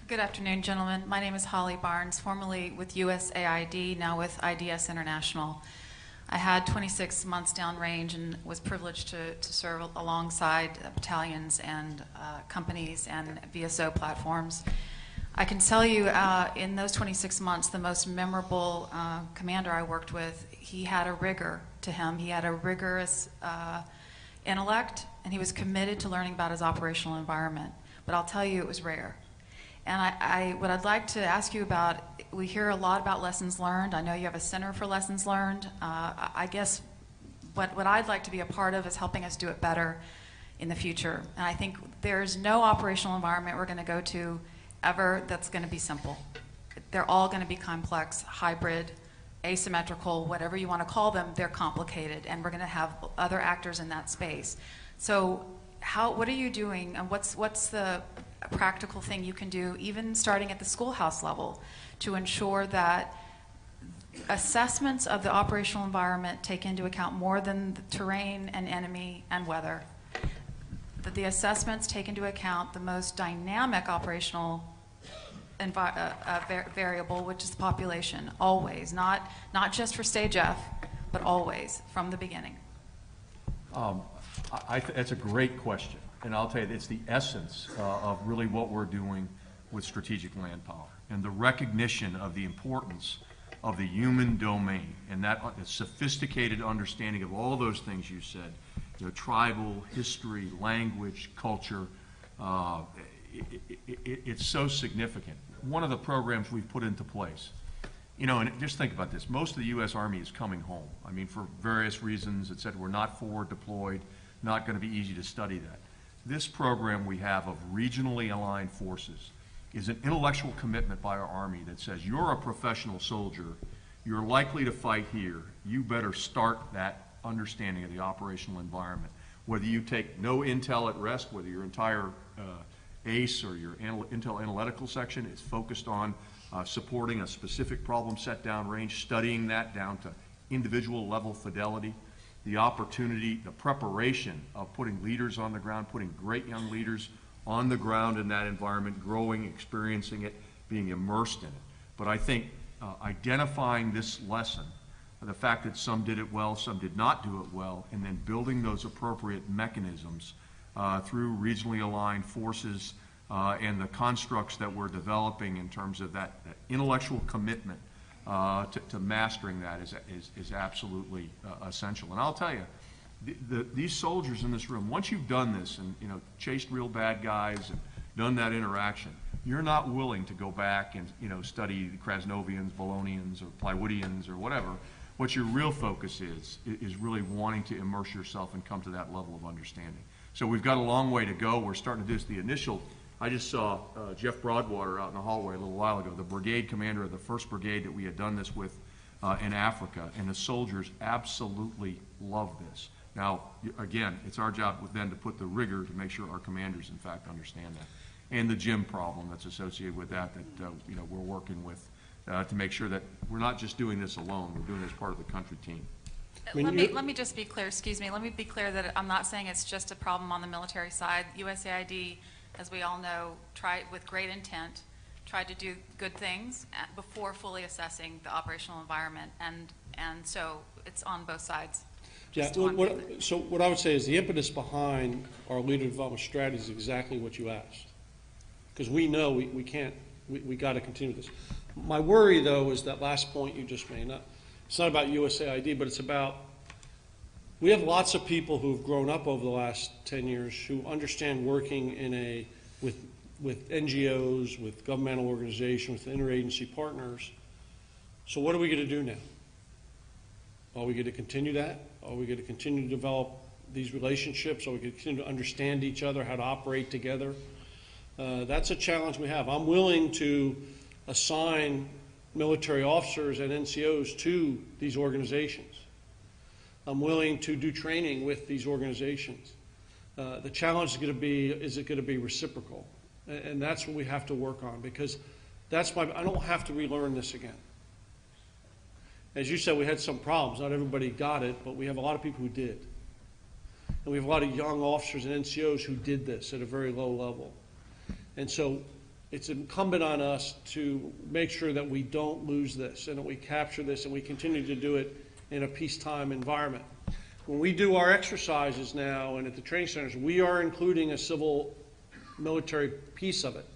Good afternoon, gentlemen. My name is Holly Barnes, formerly with USAID, now with IDS International. I had 26 months downrange and was privileged to serve alongside battalions and companies and VSO platforms. I can tell you in those 26 months, the most memorable commander I worked with, he had a rigor to him. He had a rigorous intellect, and he was committed to learning about his operational environment. But I'll tell you, it was rare. And what I'd like to ask you about, we hear a lot about lessons learned. I know you have a Center for Lessons Learned. I guess what I'd like to be a part of is helping us do it better in the future. And I think there's no operational environment we're going to go to ever that's going to be simple. They're all going to be complex, hybrid, asymmetrical, whatever you want to call them, they're complicated, and we're going to have other actors in that space. So what are you doing, and what's the practical thing you can do, even starting at the schoolhouse level, to ensure that assessments of the operational environment take into account more than the terrain and enemy and weather, that the assessments take into account the most dynamic operational variable, which is the population, always, not just for stage F, but always, from the beginning? That's a great question. And I'll tell you, it's the essence of really what we're doing with strategic land power, and the recognition of the importance of the human domain, and that sophisticated understanding of all those things you said, tribal, history, language, culture. It's so significant. One of the programs we've put into place, and just think about this, most of the U.S. Army is coming home. I mean, for various reasons, et cetera. We're not forward deployed, not going to be easy to study that. This program we have of regionally aligned forces is an intellectual commitment by our Army that says, you're a professional soldier, you're likely to fight here, you better start that understanding of the operational environment. Whether you take no intel at rest, whether your entire ACE or your intel analytical section is focused on supporting a specific problem set downrange, studying that down to individual level fidelity, the opportunity, the preparation of putting leaders on the ground, putting great young leaders on the ground in that environment, growing, experiencing it, being immersed in it. But I think identifying this lesson, the fact that some did it well, some did not do it well, and then building those appropriate mechanisms through regionally aligned forces and the constructs that we're developing in terms of that intellectual commitment to mastering that is absolutely essential. And I'll tell you, these soldiers in this room, once you've done this and chased real bad guys and done that interaction, you're not willing to go back and study the Krasnovians, Bolognians, or Plywoodians, or whatever. What your real focus is really wanting to immerse yourself and come to that level of understanding. So we've got a long way to go. We're starting to do this. The initial. I just saw Jeff Broadwater out in the hallway a little while ago, the brigade commander of the 1st Brigade that we had done this with in Africa, and the soldiers absolutely love this. Now, again, it's our job then to put the rigor to make sure our commanders, in fact, understand that. And the gym problem that's associated with that we're working with to make sure that we're not just doing this alone, we're doing it as part of the country team. Let me just be clear, excuse me, let me be clear that I'm not saying it's just a problem on the military side. USAID, as we all know, tried with great intent, tried to do good things before fully assessing the operational environment, and so it's on both sides. Yeah, so what I would say is the impetus behind our leader development strategy is exactly what you asked. Because we know we can't, we got to continue this. My worry, though, is that last point you just made. It's not about USAID, but it's about, we have lots of people who've grown up over the last 10 years who understand working in with NGOs, with governmental organizations, with interagency partners. So what are we going to do now? Are we going to continue that? Are we going to continue to develop these relationships? Are we going to continue to understand each other, how to operate together? That's a challenge we have. I'm willing to assign military officers and NCOs to these organizations. I'm willing to do training with these organizations. The challenge is going to be, is it going to be reciprocal? And that's what we have to work on, because I don't have to relearn this again. As you said, we had some problems. Not everybody got it, but we have a lot of people who did. And we have a lot of young officers and NCOs who did this at a very low level. And so it's incumbent on us to make sure that we don't lose this and that we capture this and we continue to do it in a peacetime environment. When we do our exercises now and at the training centers, we are including a civil military piece of it.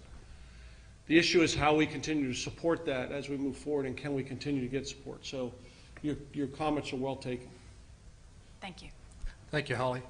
The issue is how we continue to support that as we move forward, and can we continue to get support. So your comments are well taken. Thank you. Thank you, Holly.